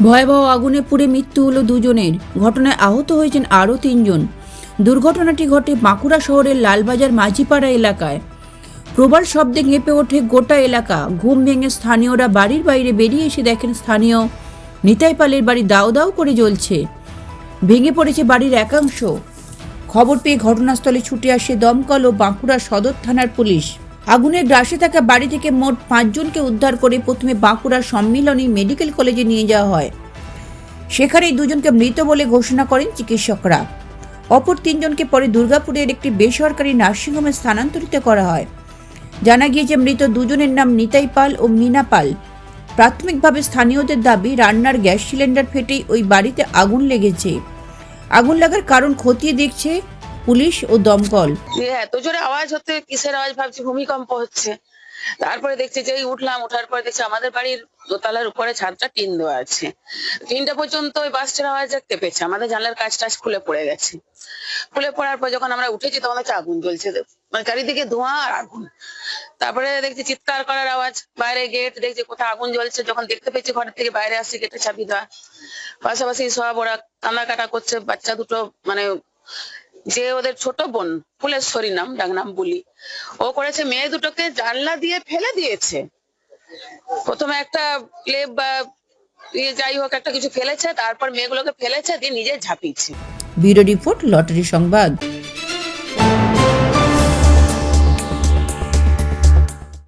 ভয়াবহ আগুনে পুড়ে মৃত্যু হলো দুজনের। ঘটনায় আহত হয়েছেন আরও তিনজন। দুর্ঘটনাটি ঘটে বাঁকুড়া শহরের লালবাজার মাঝিপাড়া এলাকায়। প্রবল শব্দে কেঁপে ওঠে গোটা এলাকা। ঘুম ভেঙে স্থানীয়রা বাড়ির বাইরে বেরিয়ে এসে দেখেন স্থানীয় নিতাই পালের বাড়ি দাউ দাউ করে জ্বলছে। ভেঙে পড়েছে বাড়ির একাংশ। খবর পেয়ে ঘটনাস্থলে ছুটে আসে দমকল ও বাঁকুড়া সদর থানার পুলিশ। আগুনের গ্রাসে থাকা বাড়ি থেকে মোট 5 জনকে উদ্ধার করে প্রথমে বাঁকুড়া সম্মিলনী মেডিকেল কলেজে নিয়ে যাওয়া হয়। সেখানেই দুজনকে মৃত বলে ঘোষণা করেন চিকিৎসকরা। অপর 3 জনকে পরে দুর্গাপুরের একটি বেসরকারি নার্সিংহোমে স্থানান্তরিত করা হয়। জানা গিয়েছে মৃত দুজনের নাম নিতাই পাল ও মিনা পাল। প্রাথমিকভাবে স্থানীয়দের দাবি রান্নার গ্যাস সিলিন্ডার ফেটেই ওই বাড়িতে আগুন লেগেছে। আগুন লাগার কারণ খতিয়ে দেখছে পুলিশ ও দমকল। এত জোরে আওয়াজ হচ্ছে, কিসের আওয়াজ ভাবছি ভূমিকম্প হচ্ছে। তারপরে দেখছি যেই উঠলাম, ওঠার পরে দেখছি আমাদের বাড়ির দোতলার উপরে ছাদটা টিন দেওয়া আছে। টিনটা পর্যন্ত ওই বাসটার আওয়াজে কেঁপেছে। আমাদের জানলার কাঁচ টাচ খুলে পড়ে গেছে। খুলে পড়ার পর যখন আমরা উঠেছি তখন হচ্ছে আগুন জ্বলছে, মানে চারিদিকে ধোঁয়া আর আগুন। তারপরে দেখছি চিৎকার করার আওয়াজ, বাইরে গেট দেখছি কোথাও আগুন জ্বলছে। যখন দেখতে পেয়েছি ঘরের থেকে বাইরে আসছি, গেটে চাবি দেওয়া, পাশাপাশি সব ওরা কান্নাকাটা করছে। বাচ্চা দুটো, মানে যে ওদের ছোট বোন, ফুলেশ্বরী নাম, ডাকনাম বুলি, ও করেছে মেয়ে দুটোকে জানলা দিয়ে ফেলে দিয়েছে। প্রথমে একটা ক্লেপ বা যাই হোক একটা কিছু ফেলেছে, তারপর মেয়েগুলোকে ফেলেছে, দিয়ে নিজে ঝাঁপিয়েছে। ব্যুরো রিপোর্ট, লটারি সংবাদ।